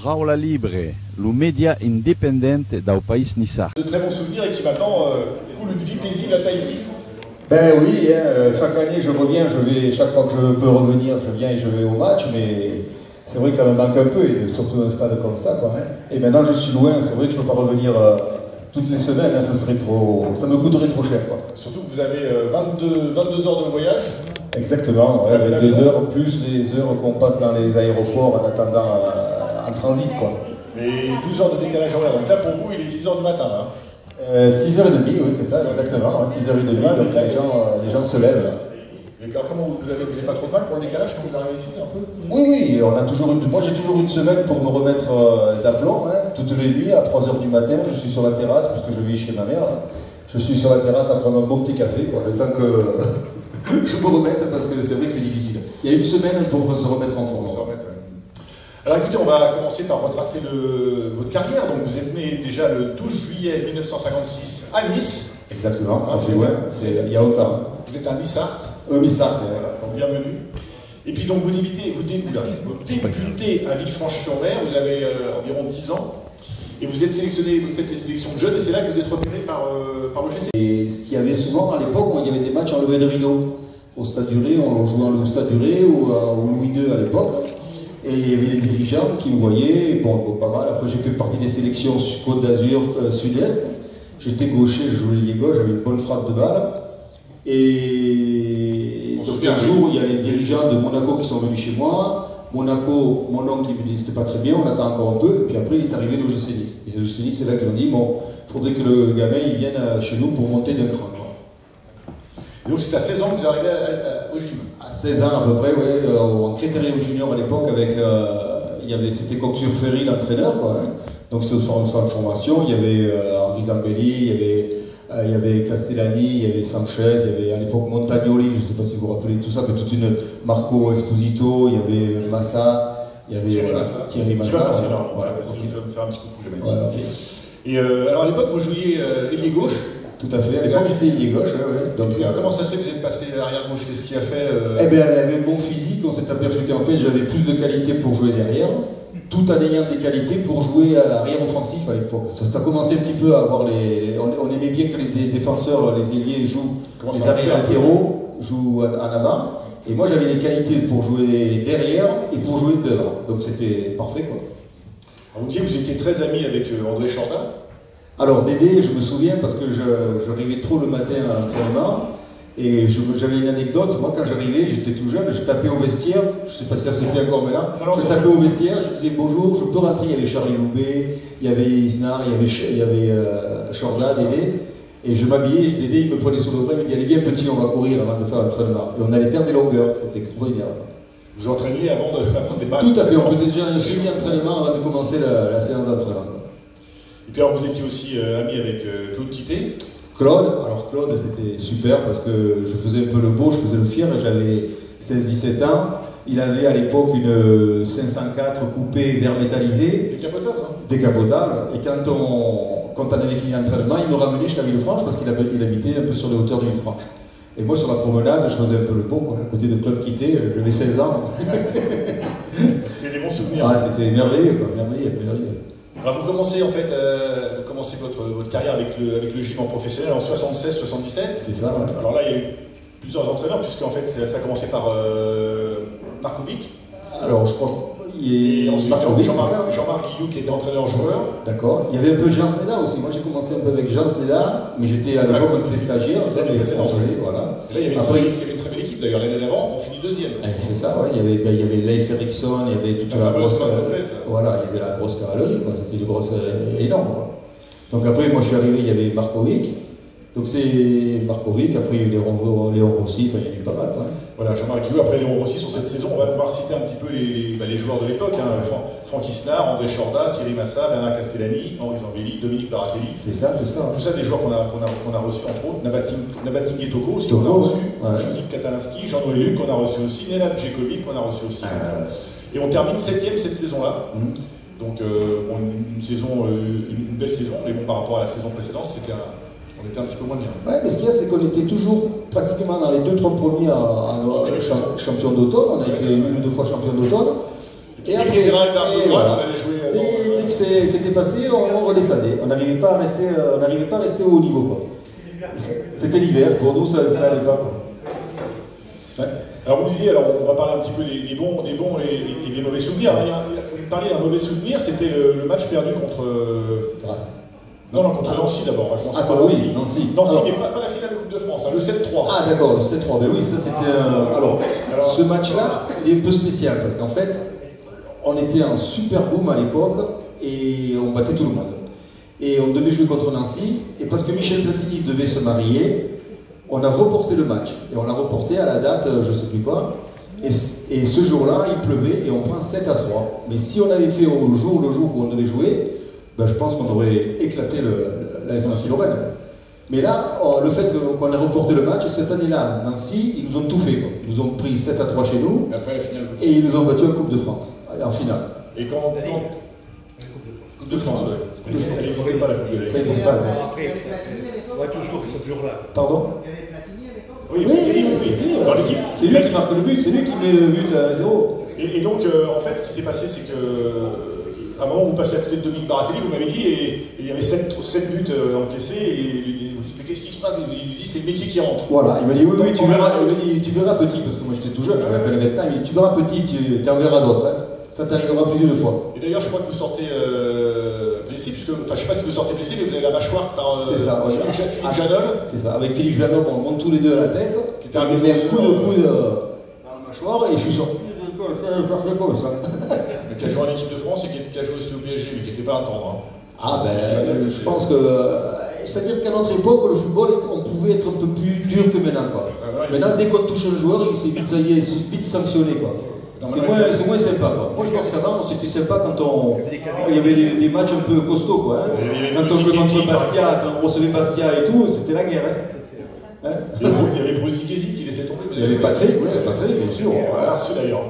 Paraula Libre, le média indépendant du pays nissar. De très bons souvenirs et qui maintenant coule une vie paisible à Tahiti. Ben oui, chaque année je reviens, chaque fois que je peux revenir, je viens et je vais au match, mais c'est vrai que ça me manque un peu, et surtout un stade comme ça, quoi. Et maintenant je suis loin, c'est vrai que je ne peux pas revenir toutes les semaines, ça me coûterait trop cher, quoi. Surtout que vous avez 22 heures de voyage. Exactement, ouais, avec 2 heures, plus les heures qu'on passe dans les aéroports en attendant en transit, quoi. Et 12 heures de décalage horaire, donc là pour vous il est 6 heures du matin, là. 6h30, oui, c'est ça, exactement. 6h30, donc les gens se lèvent. Là. Mais alors, comment vous avez pas trop de mal pour le décalage quand vous arrivez ici, un peu? Oui, moi j'ai toujours une semaine pour me remettre d'aplomb, toutes les nuits à 3h du matin, je suis sur la terrasse, parce que je vis chez ma mère. Je suis sur la terrasse à prendre un bon petit café, quoi, le temps que je me remette, parce que c'est vrai que c'est difficile. Il y a une semaine pour se remettre en forme. Alors écoutez, on va commencer par retracer votre carrière. Donc vous êtes né déjà le 12 juillet 1956 à Nice. Exactement, ça fait il y a longtemps. Vous êtes un Nissart. Nissart, voilà, donc bienvenue. Et puis donc vous débutez à Villefranche-sur-Mer, vous avez environ 10 ans. Et vous êtes sélectionné, vous faites les sélections de jeunes et c'est là que vous êtes repéré par l'OGC. Et ce qu'il y avait souvent à l'époque, il y avait des matchs en levée de rideau. Au Stade du Ré, on jouait au Stade du Ré ou au Louis II à l'époque. Et il y avait les dirigeants qui me voyaient, bon, pas mal. Après, j'ai fait partie des sélections Côte d'Azur, Sud-Est. J'étais gaucher, je jouais l'ailier gauche, j'avais une bonne frappe de balle. Et donc un jour, il y a les dirigeants de Monaco qui sont venus chez moi. Monaco, mon oncle, il me dit c'était pas très bien, on attend encore un peu. Et puis après, il est arrivé l'OGC Nice. Et l'OGC Nice, c'est là qu'ils ont dit bon, il faudrait que le gamin il vienne chez nous pour monter d'un cran. Et donc c'est à 16 ans que vous arrivez au gym? À 16 ans à peu près, oui, en critérium junior à l'époque, avec c'était Cocture Ferry l'entraîneur, quoi. Donc c'est au centre de formation, il y avait Henri Zambelli, il y avait Castellani, il y avait Sanchez, il y avait à l'époque Montagnoli, je ne sais pas si vous vous rappelez tout ça, mais toute une Marco Esposito, il y avait Massa, il y avait Thierry Massa. Je vais passer là, voilà, parce qu'il va me faire un petit coucou, le mec. Voilà, okay. Et alors à l'époque, vous jouiez ailier gauche. Tout à fait. À l'époque, j'étais ailier gauche. Ouais. Donc, comment ça se fait que vous êtes passé arrière gauche? Qu'est-ce qui a fait Eh bien, avec mon physique, on s'est aperçu qu'en fait, j'avais plus de qualité pour jouer derrière, tout en ayant des qualités pour jouer à l'arrière offensif à l'époque. Ça commençait un petit peu à avoir on aimait bien que les défenseurs, les ailiers jouent, les arrières latéraux jouent en avant. Et moi, j'avais des qualités pour jouer derrière et pour jouer devant. Donc, c'était parfait, quoi. Alors, vous disiez que vous étiez très ami avec André Chorda. Alors Dédé, je me souviens parce que je rêvais trop le matin à l'entraînement et j'avais une anecdote. Moi quand j'arrivais, j'étais tout jeune, je tapais au vestiaire, je ne sais pas si ça s'est fait encore maintenant, je tapais au vestiaire, je disais bonjour, je peux rentrer, il y avait Charlie Loubet, il y avait Isnar, il y avait Chorda, Dédé, et je m'habillais, Dédé il me prenait sur le bras, il me dit allez viens petit, on va courir avant de faire l'entraînement. Et on allait faire des longueurs, c'était extraordinaire. Vous entraîniez avant des matchs? Tout à fait, on faisait déjà un semi-entraînement avant de commencer la séance d'entraînement. Et puis alors vous étiez aussi ami avec Claude Quitté. Alors Claude c'était super parce que je faisais un peu le beau, je faisais le fier, j'avais 16-17 ans. Il avait à l'époque une 504 coupée verre métallisé. Décapotable, hein? Décapotable. Et quand on avait fini l'entraînement, il me ramenait jusqu'à Villefranche parce qu'il habitait un peu sur les hauteurs de Villefranche. Et moi sur la promenade, je faisais un peu le beau, quoi, à côté de Claude Quitté, j'avais 16 ans. C'était des bons souvenirs. Ah, c'était merveilleux, quoi, merveilleux. Alors vous commencez en fait, votre carrière avec le gym en professionnel en 76-77. C'est ça. Ouais. Alors là, il y a eu plusieurs entraîneurs puisque en fait ça a commencé par Markovic. Alors je crois. Et ensuite Jean-Marc Guillou qui était entraîneur-joueur. D'accord. Il y avait un peu Jean Snéda aussi. Moi j'ai commencé un peu avec Jean Snéda, mais j'étais à l'époque on était stagiaire. Voilà. Et là il y avait une très belle équipe d'ailleurs. L'année d'avant, on finit deuxième. C'est ça, ouais. Il y avait Leif Erikson, il y avait toute la grosse. Voilà, il y avait la grosse caralerie, quoi. C'était une grosse énorme, quoi. Donc après, moi je suis arrivé, il y avait Markovic. Donc c'est Markovic, après il y a eu Léon Rossi, enfin il y a eu pas mal, quoi. Voilà, Jean-Marc Guillou, après Léon Rossi sur cette saison, on va pouvoir citer un petit peu les joueurs de l'époque, hein. Franck Isnar, André Chorda, Thierry Massa, Bernard Castellani, Henri Zambelli, Dominique Baratelli. C'est ça, tout ça. Tout ça des joueurs qu'on a reçus entre autres, Nabating et Toko aussi qu'on a reçu, Josip Katalinski, Jean-Noël Luc qu'on a reçu aussi, Nenad Djekovic qu'on a reçu aussi. Et on termine 7ème cette saison-là. Donc une belle saison, mais bon par rapport à la saison précédente, on était un petit peu moins bien. Ouais, mais ce qu'il y a, c'est qu'on était toujours pratiquement dans les 2-3 premiers champions d'automne. On a été une ou deux fois champion d'automne. Et après, on allait jouer. Dès que c'était passé, on redescendait. On n'arrivait pas à rester au haut niveau, quoi. C'était l'hiver, pour nous, ça n'allait pas, quoi. Ouais. Alors vous disiez, on va parler un petit peu des bons et des mauvais souvenirs. Vous parliez d'un mauvais souvenir, c'était le match perdu contre Grasse. Non, contre Nancy d'abord. Oui, Nancy. Nancy n'est pas la finale de Coupe de France, le 7-3. Ah d'accord, le 7-3. Mais oui, ça c'était. Alors, ce match-là, il est un peu spécial parce qu'en fait, on était en super boom à l'époque et on battait tout le monde. Et on devait jouer contre Nancy, et parce que Michel Platini devait se marier, on a reporté le match. Et on l'a reporté à la date, je ne sais plus quoi. Et ce jour-là, il pleuvait et on prend 7-3. Mais si on avait fait le jour où on devait jouer, ben, je pense qu'on aurait éclaté la Nancy-Lorraine. Mais là, le fait qu'on ait reporté le match, cette année-là, Nancy, ils nous ont tout fait, quoi. Ils nous ont pris 7-3 chez nous, et ils nous ont battu en Coupe de France, en finale. Et quand Coupe de France, elle n'existait pas la Coupe de la Ligue. Toujours ce jour-là. Pardon? Oui. Dans l'équipe. C'est lui qui marque le but, c'est lui qui met le but à 0. Et donc, en fait, ce qui s'est passé, c'est que à un moment, vous passez à côté de Dominique Baratelli, vous m'avez dit, et il y avait 7 buts encaissés, et vous dites, mais qu'est-ce qui se passe? Il dit, c'est le métier qui rentre. Voilà, il m'a dit, oui, tu verras petit, parce que moi j'étais tout jeune, j'avais à peine 20 ans, il dit, tu verras petit, tu en verras d'autres, hein. Ça t'arrivera plus d'une fois. Et d'ailleurs, je crois que vous sortez blessé, puisque, enfin, je sais pas si vous sortez blessé, mais vous avez la mâchoire par Philippe Janol. C'est ça, avec Philippe Janol, on monte tous les deux à la tête, qui était un coup de dans la mâchoire, et je suis sorti. Mais qui a joué en équipe de France et qui a joué aussi au PSG, mais qui n'était pas à attendre. Ah ben, je pense que... C'est-à-dire qu'à notre époque, le football, on pouvait être un peu plus dur que maintenant, quoi. Maintenant, dès qu'on touche un joueur, c'est vite sanctionné, quoi. C'est moins sympa, quoi. Moi, je pense qu'avant, c'était sympa quand il y avait des matchs un peu costauds, quoi. Hein. Quand on jouait contre Bastia, quand on recevait Bastia et tout, c'était la guerre, hein. Il y avait Brusichési qui laissait tomber. Il y avait Patrick, bien sûr. Voilà, c'est d'ailleurs.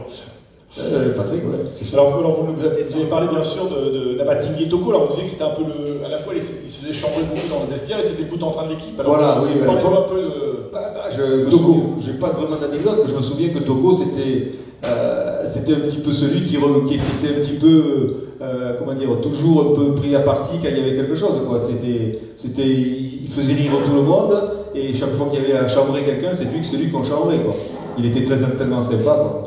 Patrick, ouais. Alors, vous avez parlé bien sûr de Nabatingui et Toko. Alors, vous disiez que c'était un peu à la fois, il se faisait chambrer beaucoup dans le vestiaire et c'était le bout en train de l'équipe. Voilà, oui. Parlez-moi un peu de. Toko, j'ai pas vraiment d'anecdote, mais je me souviens que Toko, c'était un petit peu celui qui était un petit peu, comment dire, toujours un peu pris à partie quand il y avait quelque chose, quoi. Il faisait rire tout le monde, et chaque fois qu'il y avait à chambrer quelqu'un, c'est celui qu'on chambrait, quoi. Il était tellement sympa, quoi.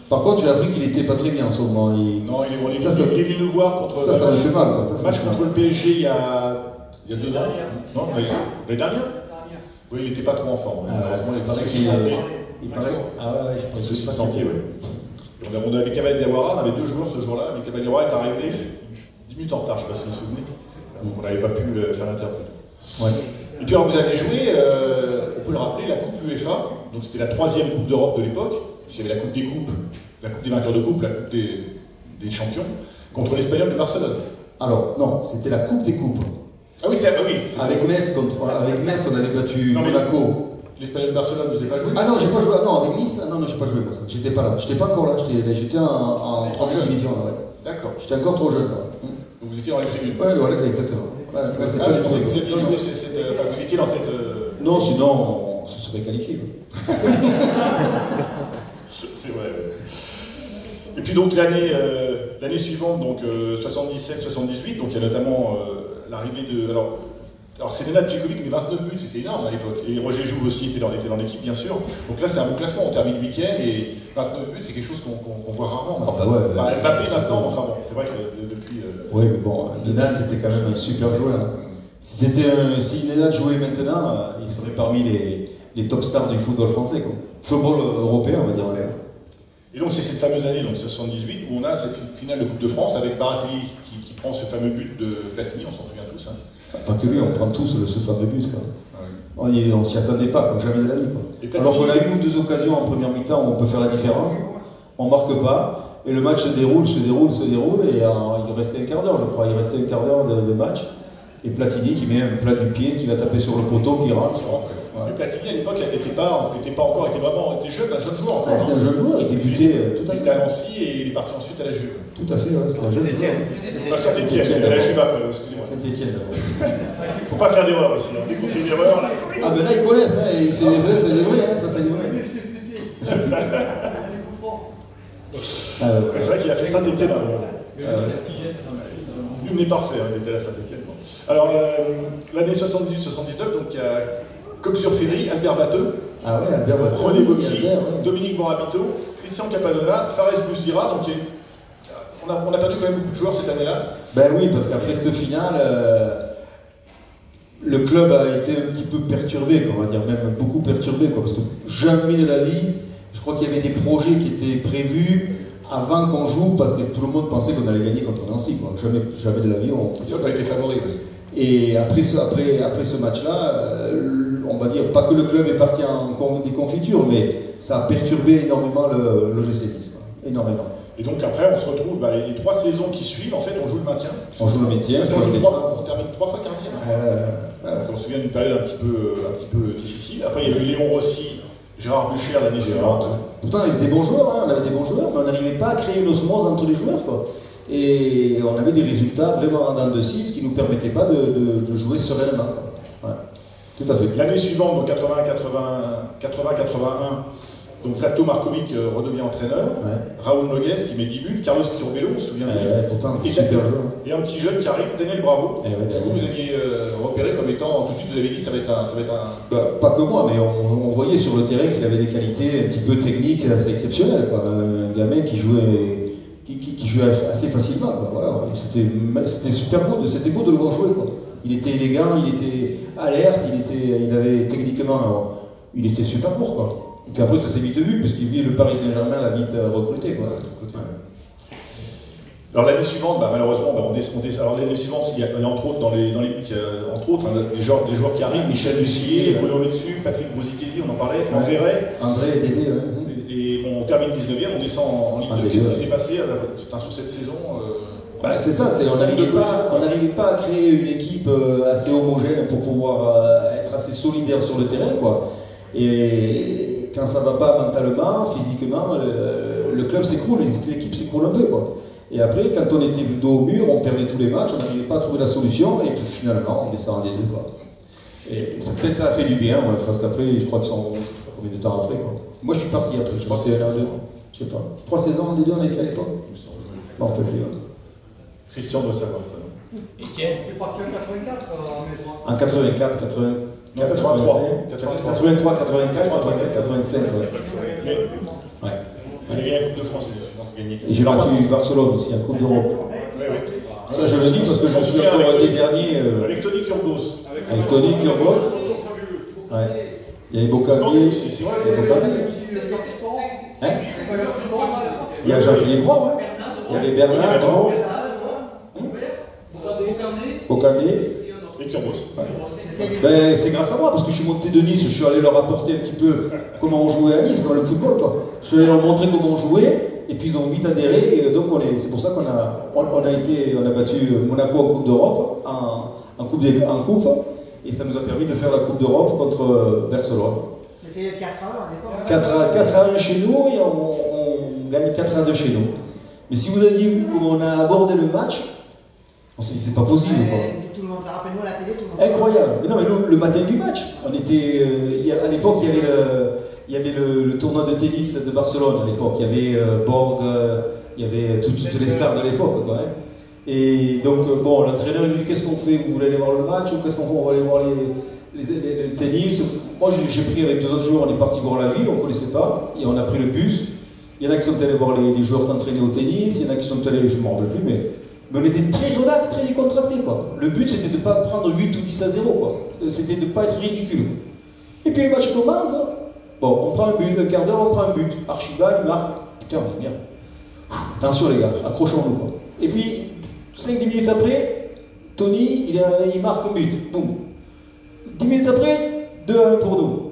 Par contre, j'ai appris qu'il était pas très bien en ce moment. Non, il est venu nous voir contre ça me fait mal, quoi. Match contre le PSG il y a 2 ans. Non, l'année dernière. Oui, il n'était pas trop en forme. Malheureusement, il paraît qu'il santé. Il paraît. Ah ouais, je pense que c'est santé, oui. On avait Kamal Diawara, on avait 2 joueurs ce jour-là, mais Kamal Diawara est arrivé 10 minutes en retard, je ne sais pas si vous vous souvenez. Donc on n'avait pas pu faire l'interprète. Ouais. Et puis alors vous avez joué, on peut le rappeler, la Coupe UEFA, donc c'était la 3e Coupe d'Europe de l'époque. Il y avait la Coupe des Coupes, la Coupe des vainqueurs de Coupe, la Coupe des champions, contre l'Espagnol de Barcelone. Alors, non, c'était la Coupe des Coupes. Ah oui, avec Metz, on avait battu Monaco. L'Espagnol de Barcelone, vous n'avez pas joué? Ah non, j'ai pas joué. Non, avec Nice, non, j'ai pas joué pour ça. J'étais pas là. J'étais pas encore là. J'étais en 3e division, là, ouais. D'accord. J'étais encore trop jeune, là. Donc vous étiez dans les tribunes? Ouais, exactement. Ouais, je pensais que vous aviez joué vous étiez dans cette... Non, sinon, on se serait qualifié. C'est vrai. Et puis donc l'année suivante, donc 77-78, donc il y a notamment l'arrivée de... Alors c'est Nenad Djekovic, mais 29 buts, c'était énorme à l'époque. Et Roger Jouve aussi était dans l'équipe, bien sûr. Donc là, c'est un bon classement, on termine 8e, et 29 buts, c'est quelque chose qu'on voit rarement. Ah bah ouais, Mbappé maintenant, enfin bon, c'est vrai que depuis... Oui, mais bon, Nenad, c'était quand même un super joueur. Si Nenad jouait maintenant, il serait parmi les top stars du football français, quoi. Football européen, on va dire. Et donc c'est cette fameuse année, donc 78, où on a cette finale de Coupe de France avec Baratelli qui prend ce fameux but de Platini, on s'en souvient tous. Hein. Pas que lui, on prend tous ce fameux but. Quoi. Ouais. On s'y attendait pas, comme jamais de la vie. Quoi. Alors qu'on a eu 2 occasions en première mi-temps où on peut faire la différence, on marque pas, et le match se déroule, et il restait un quart d'heure, je crois. Il restait un quart d'heure de match, et Platini qui met un plat du pied, qui va taper sur le poteau, qui rentre. Mais Platini à l'époque était jeune, un jeune joueur encore. C'était un jeune joueur, il débutait tout à fait. Il était à Nancy et il est parti ensuite à la Juve. Tout à fait, ouais, c'est un jeune joueur. Pas Saint-Étienne, à la Juve, excusez-moi. Saint-Étienne. Faut pas faire d'erreur ici, dès qu'on fait une erreur là. Ah ben là ils connaissent, hein, c'est des vrais, ça c'est des vrais. C'est vrai qu'il a fait Saint-Etienne. L'une est parfait, hein, il était à Saint-Etienne. Alors, l'année 78-79, donc il y a Coq-sur-Ferry, Albert Batteux, René Bocky, Dominique Morabito, Christian Capadonna, Fares Bousdira. Donc on a perdu quand même beaucoup de joueurs cette année-là. Ben oui, parce qu'après cette finale, le club a été un petit peu perturbé, on va dire, même beaucoup perturbé, parce que jamais de la vie, je crois qu'il y avait des projets qui étaient prévus avant qu'on joue, parce que tout le monde pensait qu'on allait gagner contre Nancy. Jamais de la vie. C'est vrai qu'on a été favoris. Et après ce match-là, on va dire, pas que le club est parti en déconfiture, mais ça a perturbé énormément le GC Nice. Énormément. Et donc après, on se retrouve, les 3 saisons qui suivent, en fait, on joue le maintien. On joue le maintien. Parce qu'on termine 3 fois 15e. Donc on se souvient d'une période un petit peu difficile. Après, il y a eu Léon Rossi, Gérard Bucher l'année suivante. Pourtant, il y avait des bons joueurs, on avait des bons joueurs, mais on n'arrivait pas à créer une osmose entre les joueurs, Et on avait des résultats vraiment dans de six, ce qui ne nous permettait pas de jouer sereinement, Ouais. Tout à fait. L'année suivante, donc 80-81, donc Vlato Markovic redevient entraîneur, Raoul Nogues qui met 10 buts, Carlos Quirombello, on se souvient pourtant, super joueur. Et un petit jeune qui arrive, Daniel Bravo. Vous aviez repéré comme étant, tout de suite vous avez dit ça va être un... Pas que moi, mais on voyait sur le terrain qu'il avait des qualités un petit peu techniques assez exceptionnelles. Un gamin qui jouait assez facilement. Voilà. C'était super beau, c'était beau de le voir jouer. Il était élégant, il était alerte, il avait techniquement, il était super lourd. Et puis après, ça s'est vite vu, parce qu'il vit le Paris Saint-Germain l'a vite recruté. Alors l'année suivante, malheureusement, on descend. Alors l'année suivante, il y a entre autres dans les buts, entre autres des joueurs qui arrivent, Michel Lucier, Bruno Metsu, Patrick Brositesi, on en parlait, André Ray. André Dédé, Et on termine 19e, on descend en Ligue 2. Qu'est-ce qui s'est passé sur cette saison c'est ça, on n'arrivait pas à créer une équipe assez homogène pour pouvoir être assez solidaire sur le terrain, Et quand ça ne va pas mentalement, physiquement, le club s'écroule, l'équipe s'écroule un peu, Et après, quand on était dos au mur, on perdait tous les matchs, on n'arrivait pas à trouver la solution, et puis finalement, on descend en D2, Et peut-être ça a fait du bien, parce qu'après, je crois qu'ils sont combien de temps après, Moi, je suis parti après, je pense que c'est je sais pas. 3 saisons en D2, on avait fait à l'époque. Non, on peut le dire. Christian doit savoir ça. Etienne, tu es parti en 84 En 84, 83, 84, 85. On a gagné la Coupe de France. Et j'ai battu Barcelone aussi, en Coupe d'Europe. Ça, je le dis parce que je suis encore des derniers. Avec Tony Kurbos. Avec Tony Kurbos. Il y avait Bocalier. C'est vrai. Il y a Jean-Philippe Roy, Il y avait Bernard. Bocalier. Et Kurbos. C'est grâce à moi, parce que je suis monté de Nice, je suis allé leur apporter un petit peu comment on jouait à Nice, dans le football. Je suis allé leur montrer comment on jouait, et puis ils ont vite adhéré, et donc c'est pour ça qu'on a battu Monaco en Coupe d'Europe, en coupe, et ça nous a permis de faire la Coupe d'Europe contre Barcelone. C'était 4-1 à l'époque. 4-1 chez nous, et on gagne 4-2 chez nous. Mais si vous aviez vu comment on a abordé le match, on s'est dit c'est pas possible. Tout le monde, rappelle-moi la télé, tout le monde. Incroyable. Mais non, mais le matin du match, on était. À l'époque, il y avait le tournoi de tennis de Barcelone. À l'époque, il y avait Borg, il y avait toutes les stars de l'époque. Et donc, l'entraîneur lui dit qu'est-ce qu'on fait? Vous voulez aller voir le match ou qu'est-ce qu'on fait? On va aller voir le tennis. Moi, j'ai pris avec 2 autres joueurs, on est parti voir la ville, on ne connaissait pas, et on a pris le bus. Il y en a qui sont allés voir les joueurs s'entraîner au tennis, il y en a qui sont allés, je ne m'en rappelle plus, mais on était très relax, très décontracté. Le but, c'était de ne pas prendre 8 ou 10 à 0. C'était de ne pas être ridicule. Et puis le match commence. On prend un but, un quart d'heure, on prend un but. Archibald, il marque. Putain, on est bien. Attention les gars, accrochons-nous. Et puis, 5-10 minutes après, Tony, il marque un but. Boum. 10 minutes après, 2-1 pour nous.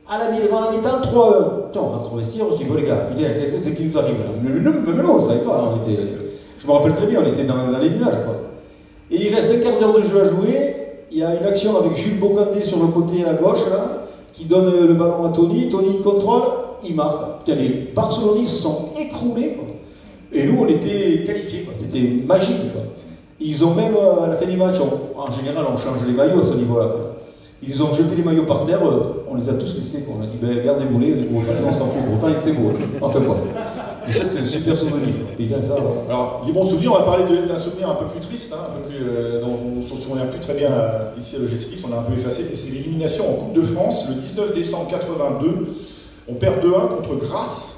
Avant la mi-temps, 3-1. Putain, on rentre au vestiaire, on se dit, bon les gars, putain, qu'est-ce qui nous arrive là? Mais non, on ne savait pas. Je me rappelle très bien, on était dans les nuages. Et il reste un quart d'heure de jeu à jouer. Il y a une action avec Jules Bocandé sur le côté à gauche, qui donne le ballon à Tony. Tony contrôle, il marque. Putain, les Barcelonais se sont écroulés. Et nous, on était qualifiés. C'était magique. Ils ont même, à la fin du match, en général, on change les maillots à ce niveau-là. Ils ont jeté les maillots par terre, on les a tous laissés. On a dit, gardez-vous-les, on s'en fout. Pourtant, ils étaient beaux. Enfin, bon. ça, c'est un super souvenir. Putain, ça. Alors, les bons souvenirs, on va parler d'un souvenir un peu plus triste, hein, un peu plus, dont on ne se souvient plus très bien ici à l'OGC Nice, on a un peu effacé, et c'est l'élimination en Coupe de France le 19 décembre 82. On perd 2-1 contre Grasse.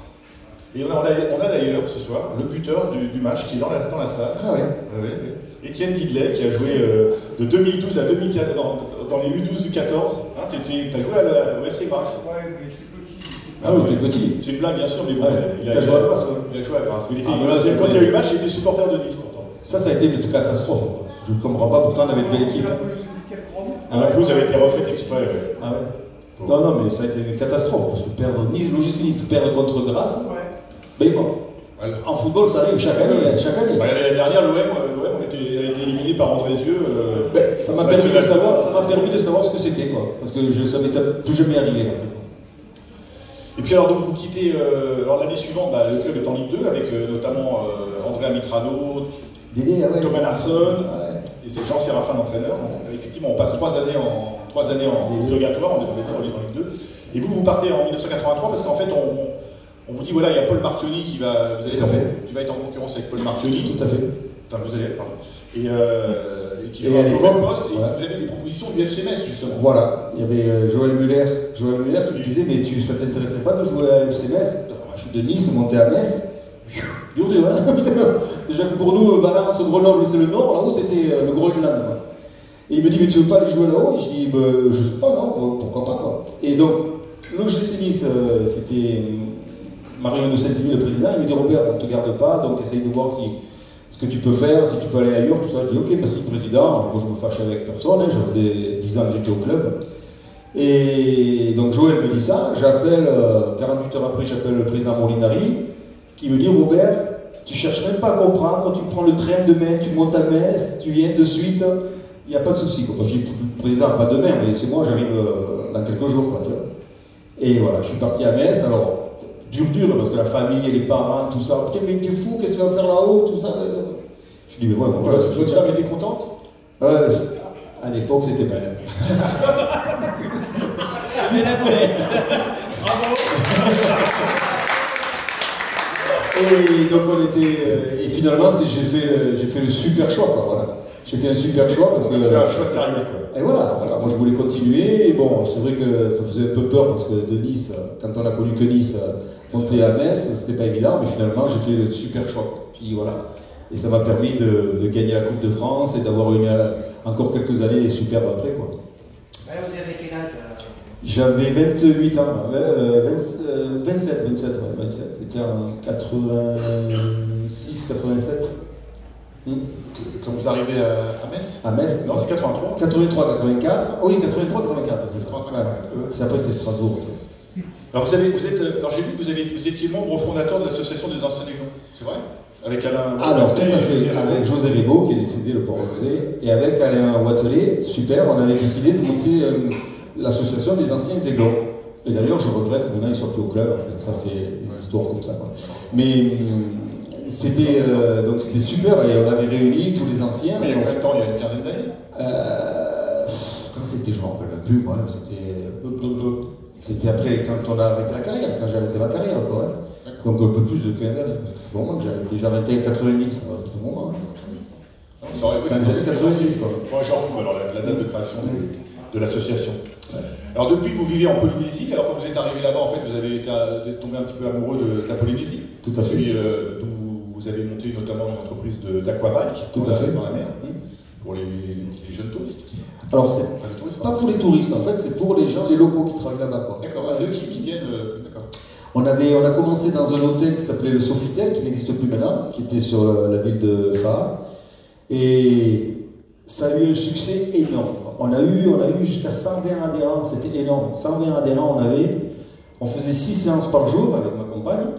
Et on a d'ailleurs ce soir le buteur du match qui est dans la salle. Ah ouais. Étienne Didley, qui a joué de 2012 à 2014 dans les U12 du 14. Hein, tu as joué au RC Grasse. Ouais, mais j'étais petit. Ah oui, t'es petit. C'est une blague, bien sûr, mais bon. Ouais. Il a joué à Grasse. Il a joué à Grasse. Mais quand il y a eu le match, il était supporter de Nice. Ça a été une catastrophe. Je ne comprends pas, pourtant on avait une belle équipe. La pelouse avait été refaite exprès. Ah ouais. Non, mais ça a été une catastrophe, parce que perdre l'OGC Nice perdre contre Grasse. Mais bon, voilà. En football, ça arrive chaque année. Bah, l'année dernière, l'OM a été éliminé par Andrézieux. Ça m'a permis de savoir ce que c'était, quoi. Parce que je ne savais plus jamais arriver. Et puis alors, donc, vous quittez, l'année suivante, le club est en Ligue 2, avec notamment Andrea Mitrano, Thomas Narsson, et c'est Jean Séraphin, l'entraîneur. Effectivement, on passe 3 années en purgatoire, on est en Ligue 2. Et vous partez en 1983, parce qu'en fait, on vous dit, voilà, il y a Paul Marchionni qui va être en concurrence avec Paul Marchionni. Tout à fait. Enfin, vous allez être, pardon. Et qui joue un peu poste, et vous avez des propositions du FC Metz, justement. Voilà, il y avait Joël Muller qui me disait, mais ça t'intéresserait pas de jouer à FC Metz? Je suis de Nice, monté à Metz. Dur, hein. Déjà que pour nous, Valence, Grenoble, c'est le nord, là-haut, c'était le Groenland. Et il me dit, mais tu veux pas aller jouer là-haut? Je dis, je sais pas, non, pourquoi pas, quoi. Et donc, l'OGC Nice, c'était Marion de Saint-Élie, le président, il me dit, Robert, on ne te garde pas, donc essaye de voir ce que tu peux faire, si tu peux aller ailleurs, tout ça. Je dis, ok, merci président. Moi, je me fâche avec personne, hein. Je faisais 10 ans que j'étais au club. Et donc, Joël me dit ça. J'appelle, 48 heures après, j'appelle le président Molinari, qui me dit, Robert, tu cherches même pas à comprendre, tu prends le train demain, tu montes à Metz, tu viens de suite, il n'y a pas de souci. Je dis, président, pas demain, mais c'est moi, j'arrive dans quelques jours, quoi, tu vois. Et voilà, je suis parti à Metz, alors, dur, parce que la famille, les parents, tout ça, putain, mais t'es fou, qu'est-ce que tu vas faire là-haut, tout ça. Je dis, mais ouais, bon, votre femme était contente? À l'époque, c'était belle. Bravo. Et donc et finalement j'ai fait le super choix, quoi, voilà. J'ai fait un super choix parce que c'est un choix de carrière, quoi. Et voilà, moi je voulais continuer. Et bon, c'est vrai que ça faisait un peu peur parce que de Nice, quand on a connu que Nice, monter à Metz, c'était pas évident, mais finalement j'ai fait le super choix, quoi. Puis voilà, et ça m'a permis de gagner la Coupe de France et d'avoir encore quelques années superbes après, quoi. Vous avez quel âge? J'avais 28 ans, 27, c'était en 86, 87. Quand vous arrivez à Metz? À Metz? Non, c'est 83. 83, 84. Oui, 83, 84. C'est après, c'est Strasbourg. Alors, j'ai vu que vous étiez membre fondateur de l'association des anciens Aiglons. C'est vrai? Avec Alain. Alors, tout à fait. Avec José Ribaud, qui est décédé, le pauvre José, et avec Alain Watelet, super, on avait décidé de monter l'association des anciens Aiglons. Et d'ailleurs, je regrette que maintenant ils ne soient plus au club. Enfin, ça, c'est des histoires comme ça, quoi. Mais c'était super, et on avait réuni tous les anciens. Mais il y a combien de temps? Il y a une quinzaine d'années? Quand c'était, je ne me rappelle même plus, moi. C'était après, quand on a arrêté la carrière, quand j'ai arrêté ma carrière, quoi. Hein. Donc un peu plus de 15 années. Parce que c'est pour moi que j'ai arrêté en 90. C'est pour moi. Hein. Ça aurait été 90, quoi. J'ai retrouvé alors la date de création de l'association. Ouais. Alors depuis que vous vivez en Polynésie, alors quand vous êtes arrivé là-bas, en fait, vous êtes tombé un petit peu amoureux de la Polynésie. Tout à fait. Puis vous avez monté notamment une entreprise d'aquabike dans la mer, pour les jeunes touristes. Alors c'est pas pour les touristes, en fait, c'est pour les gens, les locaux qui travaillent là-bas, quoi. D'accord, c'est eux qui viennent. D'accord. On a commencé dans un hôtel qui s'appelait le Sofitel, qui n'existe plus maintenant, qui était sur la ville de Faa, et ça a eu un succès énorme. On a eu jusqu'à 120 adhérents, c'était énorme. 120 adhérents on faisait 6 séances par jour avec ma compagne.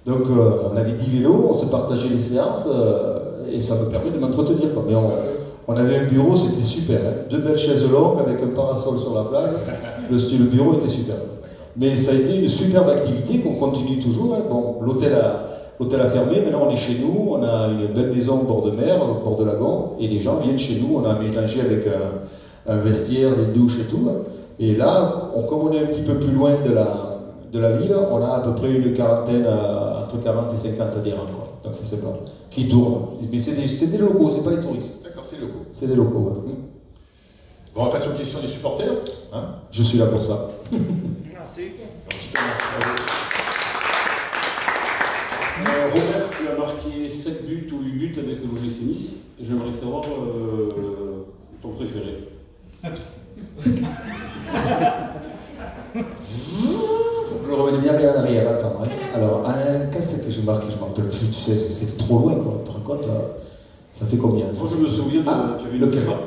Donc on avait 10 vélos, on se partageait les séances et ça me permet de m'entretenir, quoi. Mais on avait un bureau, c'était super, hein. 2 belles chaises longues avec un parasol sur la plage. Le bureau était super. Mais ça a été une superbe activité qu'on continue toujours, hein. Bon, l'hôtel a fermé, maintenant on est chez nous, on a une belle maison au bord de mer, au bord de lagon, et les gens viennent chez nous, on a aménagé avec un vestiaire, des douches et tout. Et là, comme on est un petit peu plus loin de la ville, on a à peu près une quarantaine entre 40 et 50 adhérents, quoi. Donc c'est sympa. Qui tournent. Mais c'est des locaux, c'est pas les touristes. D'accord, c'est locaux. C'est des locaux, ouais. Bon, on va passer aux questions des supporters. Hein, je suis là pour ça. Merci. Robert, tu as marqué 7 buts ou 8 buts avec le l'OGC Nice. J'aimerais savoir ton préféré. Faut que je revienne bien en arrière, attends. Hein. Alors, qu'est-ce que j'ai marqué? Je m'en rappelle plus, tu sais, c'était trop loin, quoi. Tu te rends compte, ça fait combien? Moi, je me souviens, tu avais une frappe.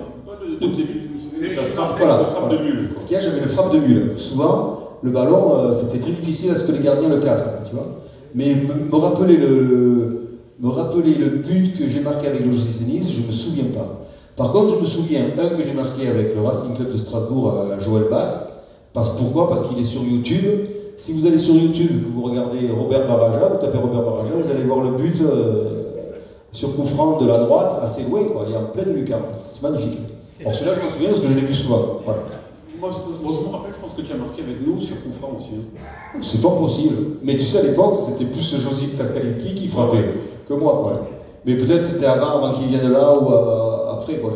De tes buts, je me souviens de la frappe de mule. Ce qu'il y a, j'avais une frappe de mule. Souvent, le ballon, c'était très difficile à ce que les gardiens le captent, tu vois. Mais me rappeler le but que j'ai marqué avec l'OGC Nice, je ne me souviens pas. Par contre, je me souviens un que j'ai marqué avec le Racing Club de Strasbourg, Joël Batz. Pourquoi? Parce qu'il est sur YouTube. Si vous allez sur YouTube, vous regardez Robert Baraja, vous tapez Robert Baraja, vous allez voir le but sur coup franc de la droite, assez loin, quoi. Il est en pleine lucarne. C'est magnifique. Alors celui-là, je me souviens parce que je l'ai vu souvent. Voilà. Moi, je me rappelle, je pense que tu as marqué avec nous sur coup franc aussi. Hein. C'est fort possible. Mais tu sais, à l'époque, c'était plus Josip Kaskaliski qui frappait que moi, quoi. Mais peut-être c'était avant qu'il vienne là ou après, quoi.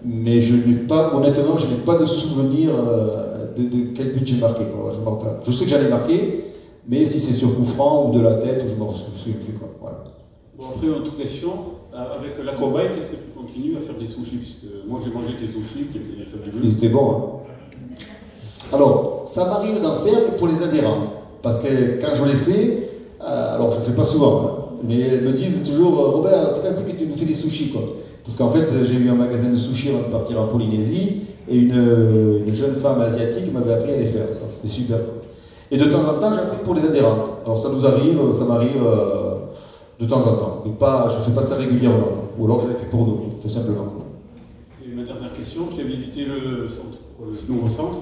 Mais je n'ai pas, honnêtement, je n'ai pas de souvenir de quel but j'ai marqué, quoi. Je me rappelle. Je sais que j'en ai marqué, mais si c'est sur coup franc ou de la tête, je ne me souviens plus, quoi. Voilà. Bon, après, une autre question. Avec la cobaye, qu'est-ce que tu continues à faire des sushis? Puisque moi, j'ai mangé tes sushis qui étaient fabuleux. Ils étaient bons, hein. Alors, ça m'arrive d'en faire pour les adhérents. Parce que quand je les fais, alors je ne le fais pas souvent, hein, mais ils me disent toujours Robert, tu penses que tu nous fais des sushis, quoi. Parce qu'en fait, j'ai eu un magasin de sushis avant de partir en Polynésie, et une jeune femme asiatique m'avait appris à les faire. C'était super, quoi. Et de temps en temps, j'en fais pour les adhérents. Alors ça m'arrive de temps en temps. Mais je ne fais pas ça régulièrement, quoi. Ou alors je les fais pour nous, tout simplement. Et ma dernière question, tu as visité le nouveau centre.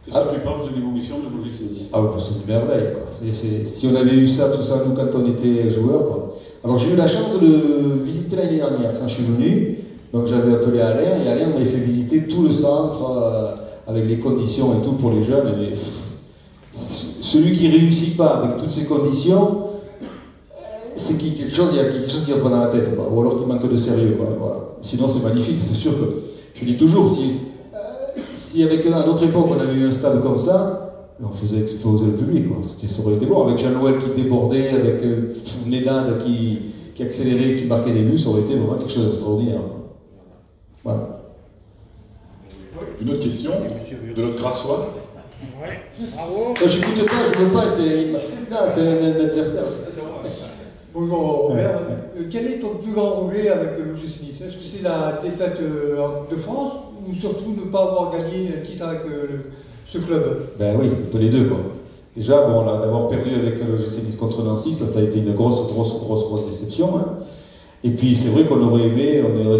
Qu'est-ce que tu penses de l'évolution de l'OGC Nice? Ah oui, c'est une merveille, quoi. Si on avait eu ça, tout ça, nous, quand on était joueurs, quoi. Alors j'ai eu la chance de le visiter l'année dernière, quand je suis venu. Donc j'avais appelé Alain, et Alain m'avait fait visiter tout le centre, avec les conditions et tout pour les jeunes. Et celui qui ne réussit pas avec toutes ces conditions, c'est qu'il y a quelque chose qui va pas dans la tête, quoi. Ou alors qu'il manque de sérieux, quoi. Voilà. Sinon c'est magnifique, c'est sûr que, je dis toujours, si avec à notre époque on avait eu un stade comme ça, on faisait exploser le public, quoi. Ça aurait été bon. Avec Jean-Noël qui débordait, avec Nedad qui accélérait, qui marquait des buts, ça aurait été vraiment quelque chose d'extraordinaire. Voilà. Une autre question de notre Grassois. Ouais, bravo. J'écoute pas, je veux pas, c'est un adversaire. Bonjour Robert, quel est ton plus grand regret avec l'OGC Nice? Est-ce que c'est la défaite de France ou surtout ne pas avoir gagné un titre avec ce club? Ben oui, un peu les deux, quoi. Déjà, bon, d'avoir perdu avec l'OGC Nice contre Nancy, ça a été une grosse déception. Hein. Et puis c'est vrai qu'on aurait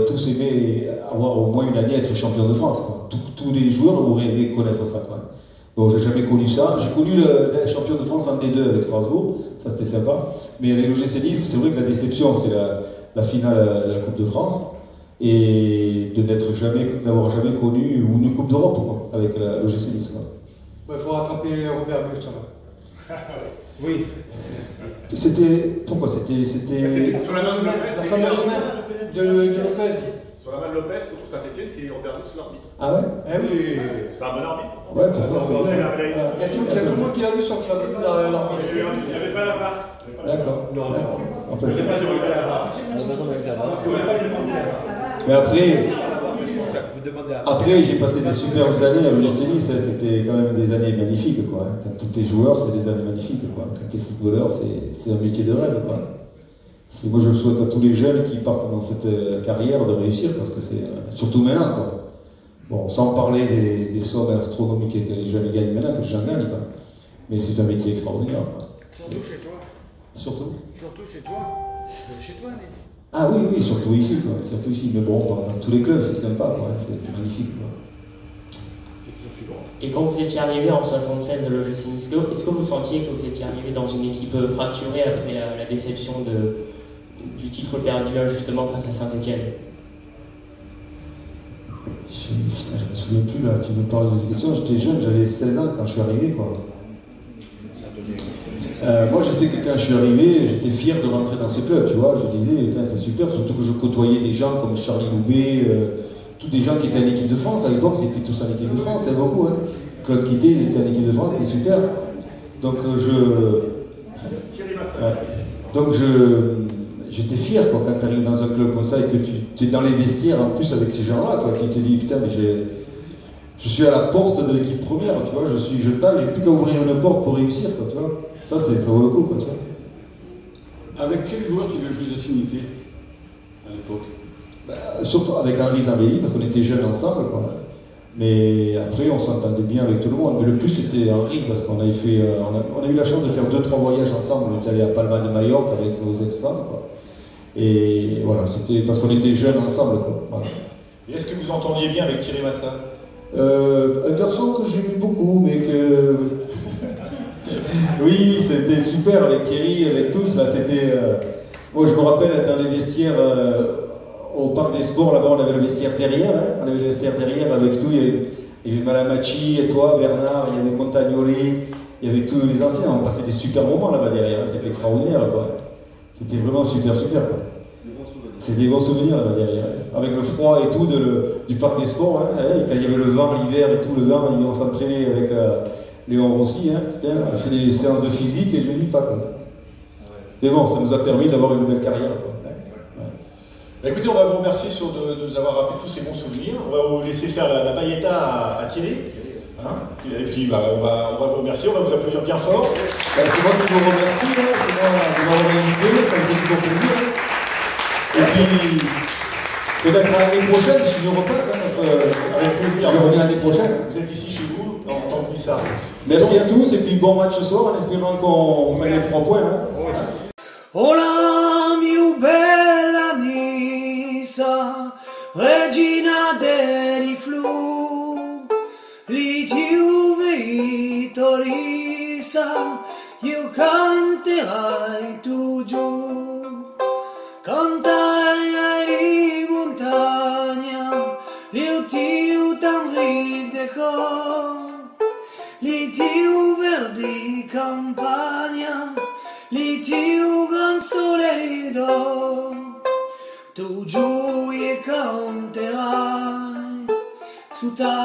tous aimé avoir au moins une année être champion de France, quoi. Tous les joueurs auraient aimé connaître ça, quoi. Bon, j'ai jamais connu ça. J'ai connu le champion de France en D2 avec Strasbourg, ça c'était sympa. Mais avec l'OGC Nice, c'est vrai que la déception, c'est la finale de la Coupe de France et n'avoir jamais connu une Coupe d'Europe, quoi, avec l'OGC Nice. Il faut rattraper Robert Mieux, ça va. Oui. Pourquoi c'était Sur la main de Lopez. La fameuse main de Lopez. Sur la main de Lopez contre Saint-Etienne, c'est Robert Mieux l'arbitre. Ah ouais? Eh oui. C'est un bon arbitre. Ouais, Il y a tout le monde qui l'a vu sur l'arbitre. Il n'y avait pas la barre. D'accord. Non, d'accord. On peut le Il n'y faire. avait pas la barre. Mais après j'ai passé des superbes années à l'OGC Nice, c'était quand même des années magnifiques, quoi. Quand tu es joueur, c'est des années magnifiques, quoi. Quand tu es footballeur, c'est un métier de rêve, quoi. Moi je souhaite à tous les jeunes qui partent dans cette carrière de réussir, parce que c'est surtout maintenant, quoi. Bon, sans parler des sommes astronomiques que les jeunes gagnent maintenant, que les gens gagnent, quoi. Mais c'est un métier extraordinaire, quoi. Surtout chez toi. Surtout Chez toi. Chez toi, Nice. Ah oui, surtout ici, quoi. Surtout ici. Mais bon, dans tous les clubs, c'est sympa, quoi. C'est magnifique, quoi. Question suivante. Et quand vous étiez arrivé en 76 à l'OGC Nice, est-ce que vous sentiez que vous étiez arrivé dans une équipe fracturée après la déception du titre perdu injustement face à Saint-Etienne? Putain, je me souviens plus là, tu me parles de ces questions. J'étais jeune, j'avais 16 ans quand je suis arrivé, quoi. Moi, je sais que quand je suis arrivé, j'étais fier de rentrer dans ce club, tu vois. Je disais, c'est super, surtout que je côtoyais des gens comme Charlie Loubet, tous des gens qui étaient en équipe de France. À l'époque, ils étaient tous en équipe de France, il y avait beaucoup. Hein. Claude Quitté, ils étaient en équipe de France, c'était super. Donc, j'étais fier quoi, quand tu arrives dans un club comme ça et que tu es dans les vestiaires en plus avec ces gens-là, qui te disent, putain, mais je suis à la porte de l'équipe première, tu vois, je tape, j'ai plus qu'à ouvrir une porte pour réussir, quoi, tu vois. Ça vaut le coup, quoi, tu vois. Avec quel joueur tu avais le plus d'affinité à l'époque? Surtout avec Henri Zambelli, parce qu'on était jeunes ensemble, quoi. Mais après, on s'entendait bien avec tout le monde. Mais le plus, c'était Henri, parce qu'on avait fait, on a eu la chance de faire 2-3 voyages ensemble. On était allé à Palma de Majorque avec nos ex-femmes, quoi. Et voilà, c'était parce qu'on était jeunes ensemble, quoi. Voilà. Et est-ce que vous entendiez bien avec Thierry Massa? Un garçon que j'aimais beaucoup, mais que... Oui, c'était super avec Thierry, avec tous, là, c'était... Moi, je me rappelle être dans les vestiaires au Parc des Sports, là-bas, on avait le vestiaire derrière, hein, on avait le vestiaire derrière avec tout, il y avait Malamachi, et toi, Bernard, il y avait Montagnoli, il y avait tous les anciens, on passait des super moments là-bas derrière, hein, c'était extraordinaire, quoi. C'était vraiment super, quoi. C'était des bons souvenirs là-bas derrière. Avec le froid et tout du Parc des Sports, hein, quand il y avait le vent l'hiver et tout, le vent, on s'entraînait avec Léon Rossi, hein, putain, on a fait des séances de physique et je ne dis pas quoi. Mais bon, ça nous a permis d'avoir une belle carrière, quoi. Bah écoutez, on va vous remercier de nous avoir rappelé tous ces bons souvenirs. On va vous laisser faire la pailletta à Thierry. Hein, et puis bah, on va vous remercier, on va vous applaudir bien fort. C'est moi qui vous remercie, hein, c'est moi qui m'avez invité, ça me fait toujours plaisir. Et puis, peut-être l'année prochaine, si je repasse, hein, avec plaisir, je reviens l'année prochaine. Vous êtes ici chez vous, en tant que Nissard. Merci à tous, et puis bon match ce soir, en espérant qu'on mette les 3 points. Hein. Hola, mio bella Nissa, regina dei flu, li tiu vittorisa, io canterai tu giù, cantai di montagna, io tiu tan de cor, li tiu verdi campagna, li tiu gran sole d'or, tu giù e canterai su ta